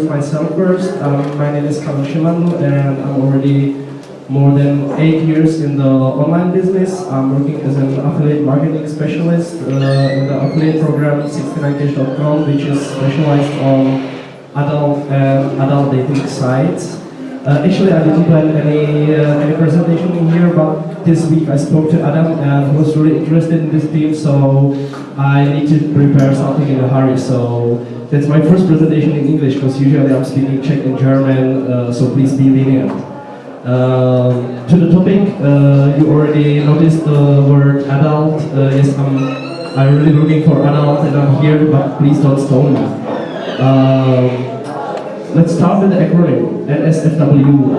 myself first. My name is Kamil Šimandl, and I'm already more than 8 years in the online business. I'm working as an affiliate marketing specialist in the affiliate program 69cash.com, which is specialized on adult and adult dating sites. Actually, I didn't plan any presentation in here, but this week I spoke to Adam and was really interested in this theme, so I need to prepare something in a hurry. So that's my first presentation in English, because usually I'm speaking Czech and German, so please be lenient. To the topic, you already noticed the word adult. Yes, I'm really looking for adult and I'm here, but please don't stone me. Let's start with the acronym, NSFW.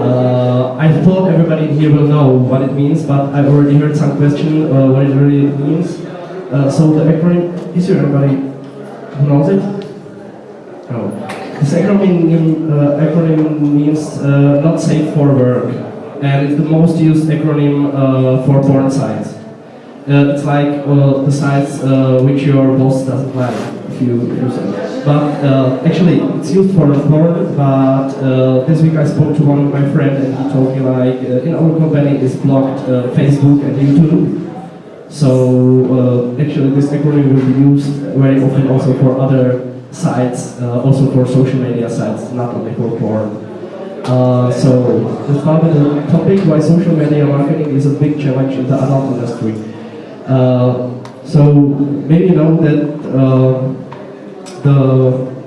I thought everybody here will know what it means, but I already heard some question what it really means. So the acronym, is there anybody who knows it? No. This acronym means not safe for work, and it's the most used acronym for porn sites. It's like the sites which your boss doesn't like, if you use it. But actually, it's used for porn, but this week I spoke to one of my friends and he told me like, in our company it's blocked Facebook and YouTube. So actually this acronym will be used very often also for other sites, also for social media sites, not only for porn. So let's start with the topic, why social media marketing is a big challenge in the adult industry. So maybe you know that the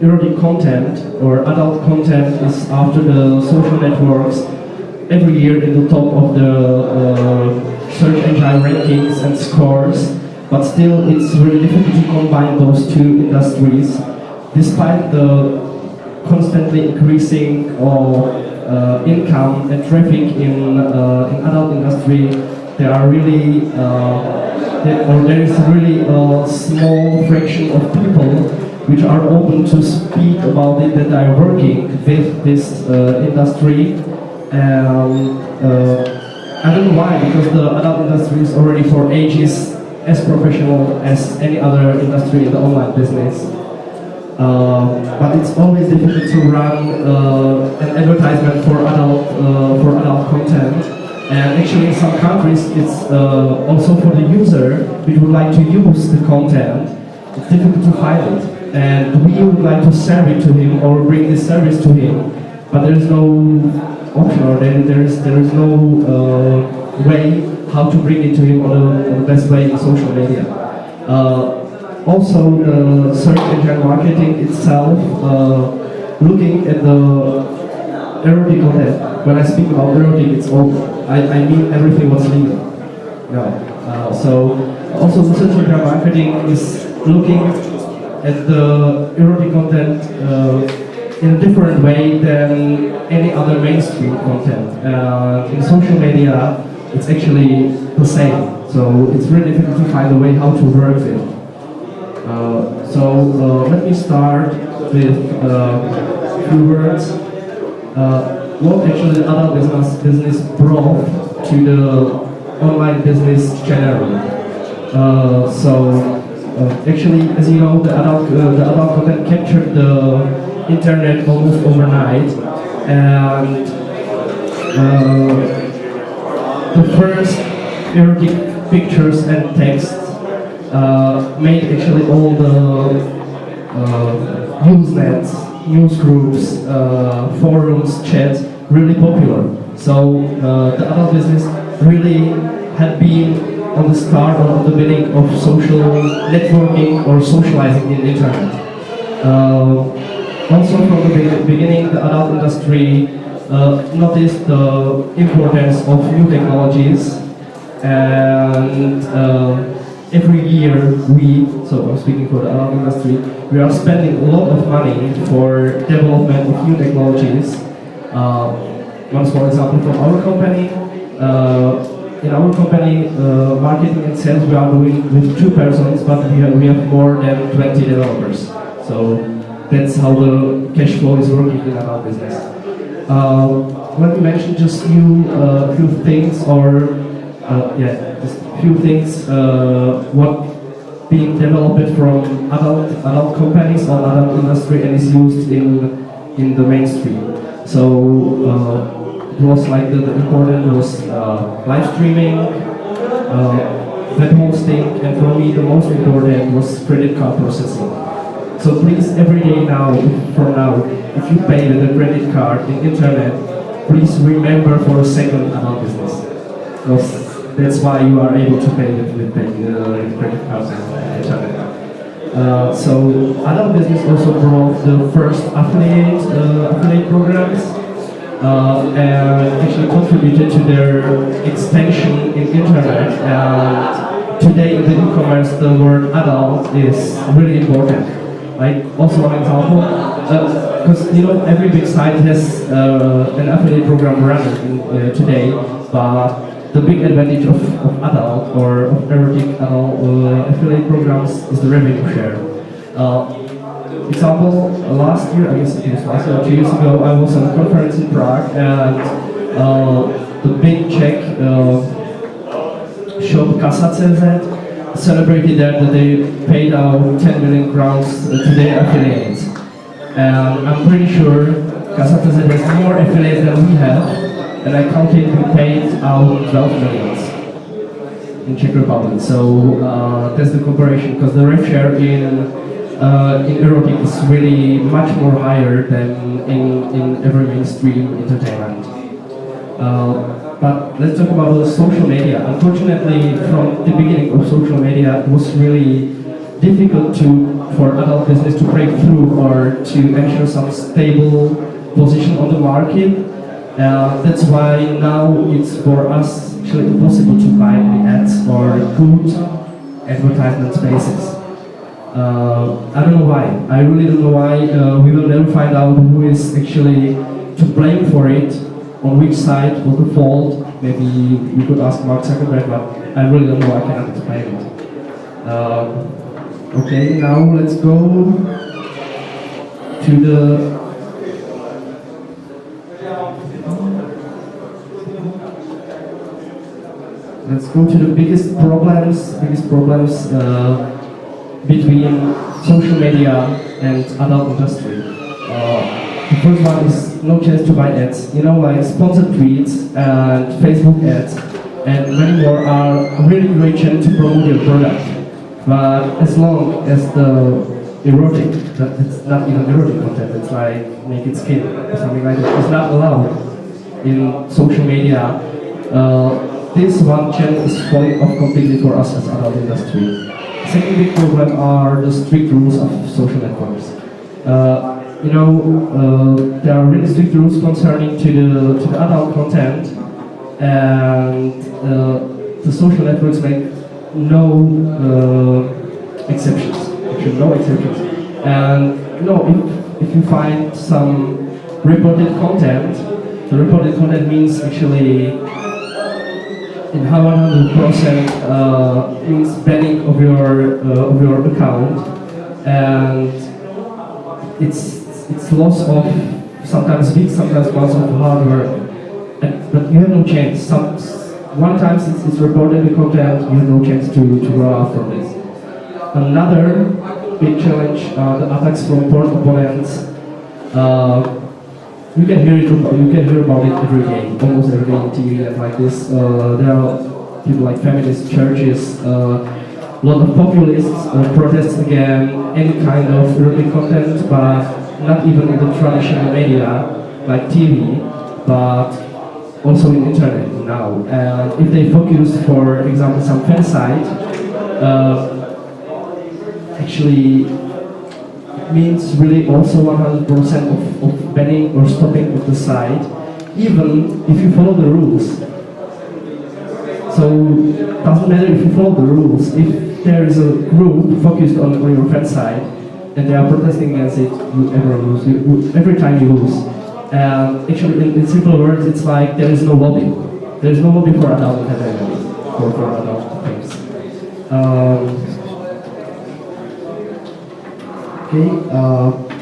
erotic content or adult content is after the social networks every year in the top of the search engine rankings and scores, but still it's really difficult to combine those two industries. Despite the constantly increasing income and traffic in adult industry, there is really a small fraction of people which are open to speak about it, that are working with this industry. I don't know why, because the adult industry is already for ages as professional as any other industry in the online business. But it's always difficult to run an advertisement for adult content. And actually in some countries it's also for the user which would like to use the content, it's difficult to find it. And we would like to serve it to him or bring this service to him, but there is no option, or there is no way how to bring it to him on the best way in social media. Also, the search engine marketing itself, looking at the erotic content. When I speak about erotic, it's all I mean everything what's legal. No. So also the search engine marketing is looking at the erotic content in a different way than any other mainstream content. In social media, it's actually the same. So it's really difficult to find a way how to work it. So let me start with a few words. What actually the adult business brought to the online business generally. Actually, as you know, the adult content captured the internet almost overnight, and the first erotic pictures and text made actually all the Usenets, newsgroups, forums, chats really popular. So the adult business really had been on the start or on the beginning of social networking or socializing in the internet. Also from the beginning, the adult industry noticed the importance of new technologies, and every year I'm speaking for the adult industry, we are spending a lot of money for development of new technologies. One small example from our company. In our company, marketing and sales we are doing with 2 persons, but we have more than 20 developers. So that's how the cash flow is working in our business. Let me mention just few things, what being developed from adult companies or adult industry and is used in in the mainstream. So it was like the important was live streaming, web hosting, and for me the most important was credit card processing. So please, every day now, from now, if you pay with a credit card in internet, please remember for a second about business, because that's why you are able to pay with credit cards and internet. So adult business also brought the first affiliate programs and actually contributed to their expansion in internet. And today in the e-commerce, the word adult is really important. Like also an example, because every big site has an affiliate program running today, but the big advantage of adult or of erotic adult affiliate programs is the revenue share. Example, last year, I guess it was last year or 2 years ago, I was on a conference in Prague, and the big Czech shop Kasa.cz celebrated that they paid out 10 million crowns to their affiliates. And I'm pretty sure Kasa.cz has more affiliates than we have, and I counted we paid out 12 millions in Czech Republic. So that's the comparison, because the rev share in erotic is really much more higher than in every mainstream entertainment. But let's talk about the social media. Unfortunately, from the beginning of social media, it was really difficult for adult business to break through or to ensure some stable position on the market. That's why now it's for us actually impossible to buy any ads or good advertisement spaces. I don't know why. I really don't know why. We will never find out who is actually to blame for it. On which side was the fault? Maybe we could ask Mark Zuckerberg, but I really don't know, I cannot explain it. Okay, now let's go to the... Let's go to the biggest problems between social media and adult industry. The first one is no chance to buy ads. Like sponsored tweets and Facebook ads and many more are really great chance to promote your product. But as long as the erotic, it's not even erotic content, it's like naked skin or something like that, it's not allowed in social media, this one channel is falling off completely for us as adult industry. Second big problem are the strict rules of social networks. There are really strict rules concerning to the adult content, and the social networks make no exceptions. Actually, no exceptions. And if you find some reported content, the reported content means actually in 100% means banning of your account, and it's loss of sometimes weeks, sometimes months of hard work, but you have no chance. One time it's reported the content, you have no chance to go after this. Another big challenge are the attacks from porn opponents. You can hear about it every day, almost every day on TV and like this. There are people like feminist churches, a lot of populists protest against any kind of erotic content, but not even in the traditional media like TV, but also in internet now. And if they focus, for example, some fan site, actually it means really also 100% of banning or stopping of the site, even if you follow the rules. So it doesn't matter if you follow the rules. If there is a group focused on your fan site and they are protesting against it, you ever lose. Every time you lose. Actually, in simple words, it's like there is no lobby. There is no lobby for adult entertainment, for adult things.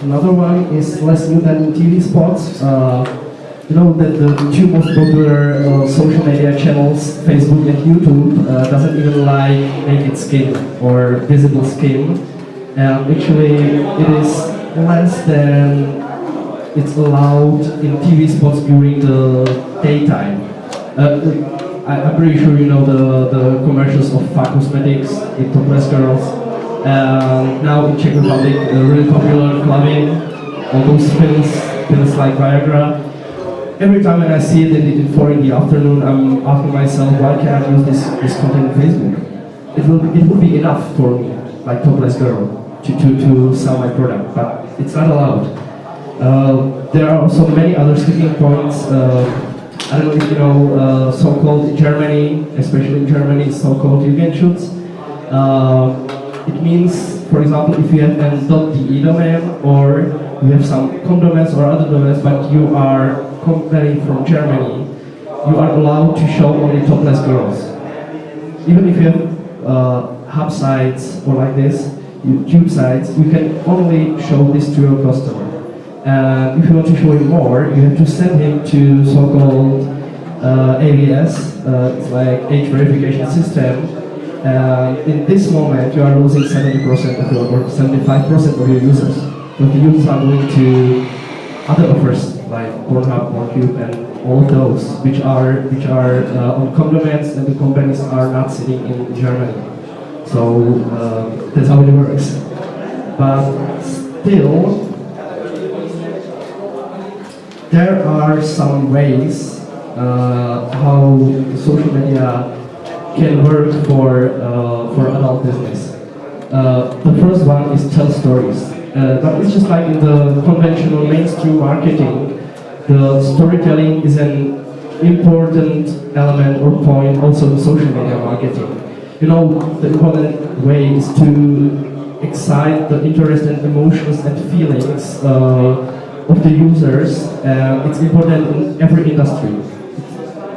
Another one is less new than TV spots. You know that the two most popular social media channels, Facebook and YouTube, doesn't even like naked skin or visible skin. Actually, it is less than it's allowed in TV spots during the daytime. I'm pretty sure you know the commercials of Fa Cosmetics with topless girls. Now in Czech Republic, really popular clubbing, all those pills like Viagra. Every time when I see it in 4 in the afternoon, I'm asking myself, why can't I use this content on Facebook? It would be enough for me, like topless girl, to sell my product, but it's not allowed. There are also many other sticking points. I don't know if you know, so-called in Germany, especially in Germany, so-called Jugendschutz. It means, for example, if you have an .de domain or you have some domains or other domains, but you are company from Germany, you are allowed to show only topless girls. Even if you have hub sites or like this, tube sites, you can only show this to your customer. And if you want to show him more, you have to send him to so-called AVS, it's like age verification system. In this moment, you are losing 70% of your, or 75% of your users. But the users are going to other offers like Pornhub, Pornhub, and all of those, which are on domains, and the companies are not sitting in Germany. So that's how it works. But still, there are some ways how social media can work for adult business. The first one is tell stories. But it's just like in the conventional mainstream marketing, the storytelling is an important element or point also in social media marketing. You know, the important way is to excite the interest and emotions and feelings of the users. It's important in every industry.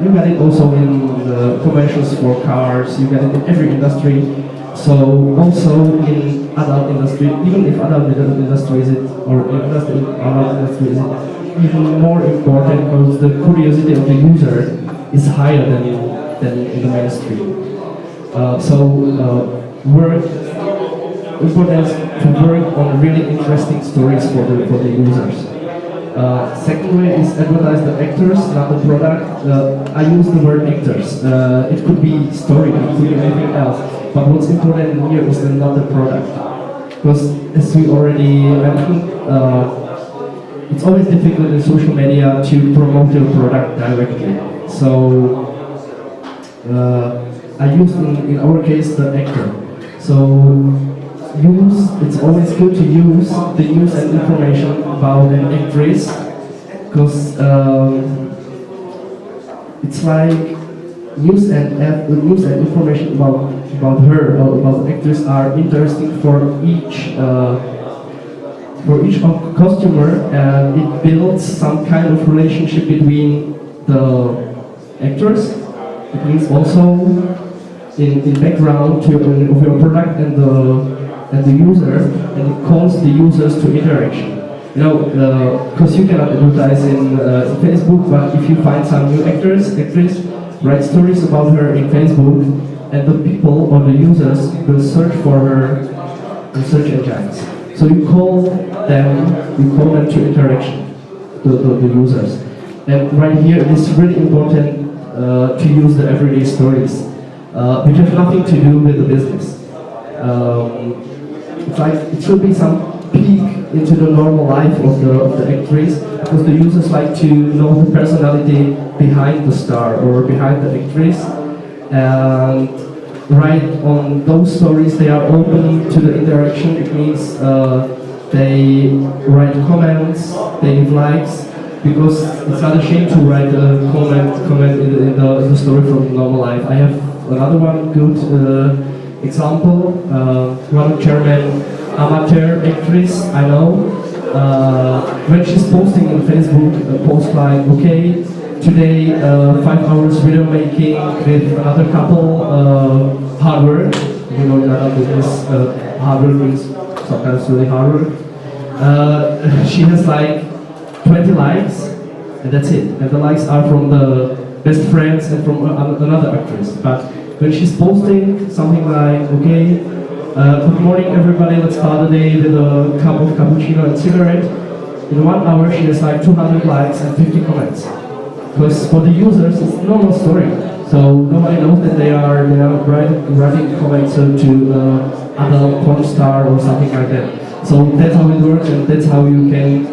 You get it also in the commercials for cars, you get it in every industry. So also in adult industry, even if adult industry is it, or adult industry is it, even more important because the curiosity of the user is higher than in the mainstream. Important to work on really interesting stories for the users. Second way is advertise the actors, not the product. I use the word actors. It could be story, it could be anything else. But what's important here is not the product. Because as we already mentioned, it's always difficult in social media to promote your product directly. So I use in our case the actor. So it's always good to use the news and information about an actress, because it's like news and information about her or about the actress are interesting for each customer, and it builds some kind of relationship between the actors. It means also in background of your product and the user, and it calls the users to interaction. You know, because you cannot advertise in Facebook, but if you find some new actress, write stories about her in Facebook, and the people or the users will search for her in search engines. So you call them to interaction, the users. And right here, it is really important to use the everyday stories, which have nothing to do with the business. It's like it should be some peek into the normal life of the actress, because the users like to know the personality behind the star or behind the actress. And right on those stories, they are open to the interaction. It means they write comments, they give likes, because it's not a shame to write a comment in the story from normal life. I have another one good example. One German amateur actress I know. When she's posting on Facebook, a post like, okay, today 5 hours video making with another couple, hard work. You know, in another business, hard work means sometimes really hard work. She has like 20 likes, and that's it. And the likes are from the best friends and from another actress. But when she's posting something like, okay, good morning everybody, let's start the day with a cup of cappuccino and cigarette, in 1 hour she has like 200 likes and 50 comments. Because for the users, it's a normal story. So nobody knows that they are writing comments to adult porn star or something like that. So that's how it works, and that's how you can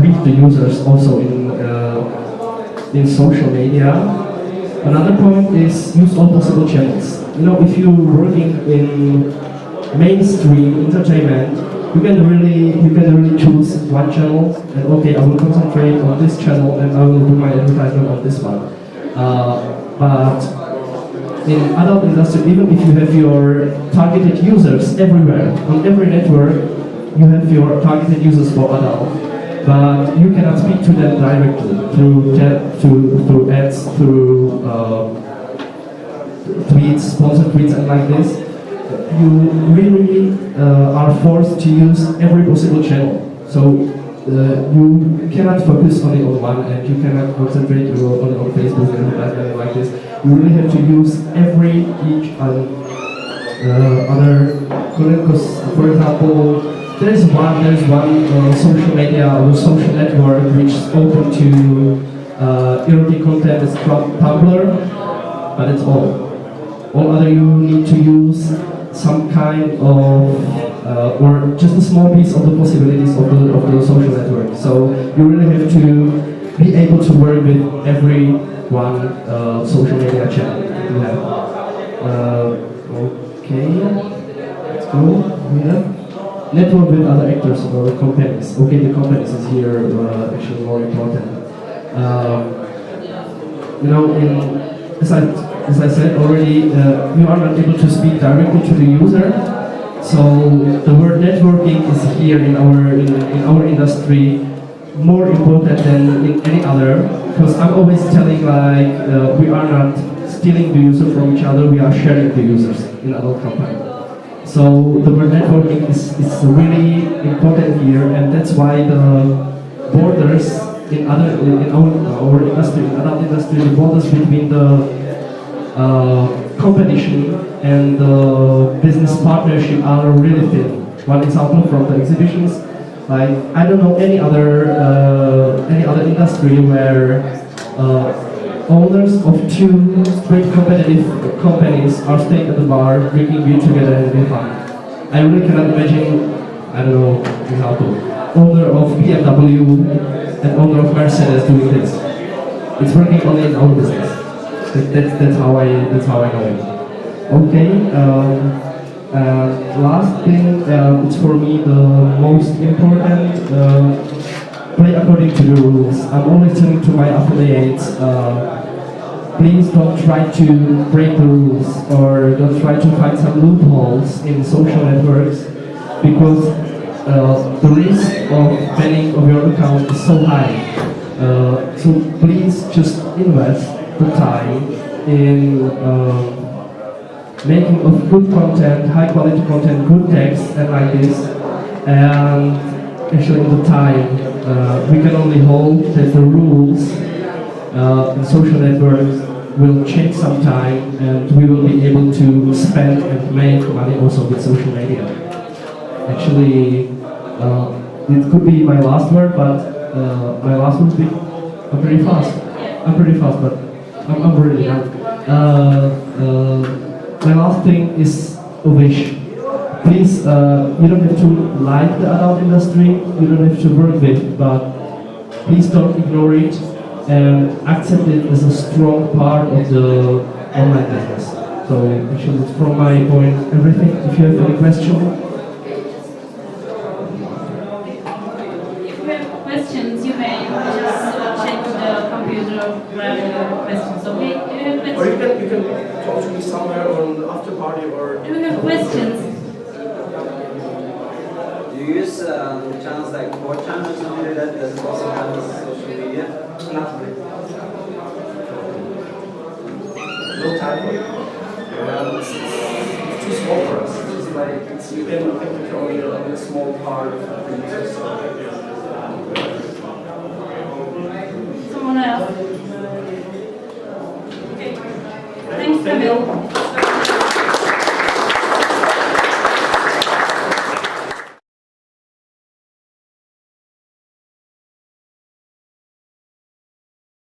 reach the users also in social media. Another point is use all possible channels. You know, if you're working in mainstream entertainment, you can really choose one channel and okay, I will concentrate on this channel and I will do my advertisement on this one. But in adult industry, even if you have your targeted users everywhere, on every network, you have your targeted users for adult, but you cannot speak to them directly through ads, through tweets, sponsored tweets, and like this. You really are forced to use every possible channel. So you cannot focus only on one, and you cannot concentrate only on Facebook and like this. You really have to use each other content. Because, for example, there's one social media or social network which is open to erotic content. It's called Tumblr, but it's all. All other you need to use some kind of or just a small piece of the possibilities of the social network. So you really have to be able to work with every one social media channel you have. Okay, let's go. Yeah. Network with other actors or companies. Okay, the companies is here actually more important. You know, as I said already, you are not able to speak directly to the user. So the word networking is here in our industry more important than in any other. Because I'm always telling like we are not stealing the user from each other. We are sharing the users in our company. So the word networking is really important here, and that's why the borders in our industry, in adult industry, the borders between the competition and the business partnership are really thin. One example from the exhibitions, like I don't know any other industry where owners of two great competitive companies are staying at the bar, drinking beer together and having fun. I really cannot imagine, I don't know, example, owner of BMW and owner of Mercedes doing this. It's working only in our business. That's how I know it. Okay, last thing, it's for me the most important. Play according to the rules. I'm always telling to my affiliates, please don't try to break the rules or don't try to find some loopholes in social networks, because the risk of banning of your account is so high. So please just invest the time in making of good content, high quality content, good text and like this, and actually in the time we can only hope that the rules in social networks will change sometime, and we will be able to spend and make money also with social media. Actually, it could be my last word, but my last word will be I'm pretty fast, but I'm really done. My last thing is a wish. Please, you don't have to like the adult industry, you don't have to work with it, but please don't ignore it and accept it as a strong part of the online business. So actually, from my point, everything. If you have any question. If you have questions, you may just check the computer, grab your questions, okay? Do you have questions? Or you can talk to me somewhere on the after party or... Do you have questions? Do you use channels like 4chan or something like that? Does it also have social media? Not really. No time for it. It's too small for us. It's like you can only a small part of the users.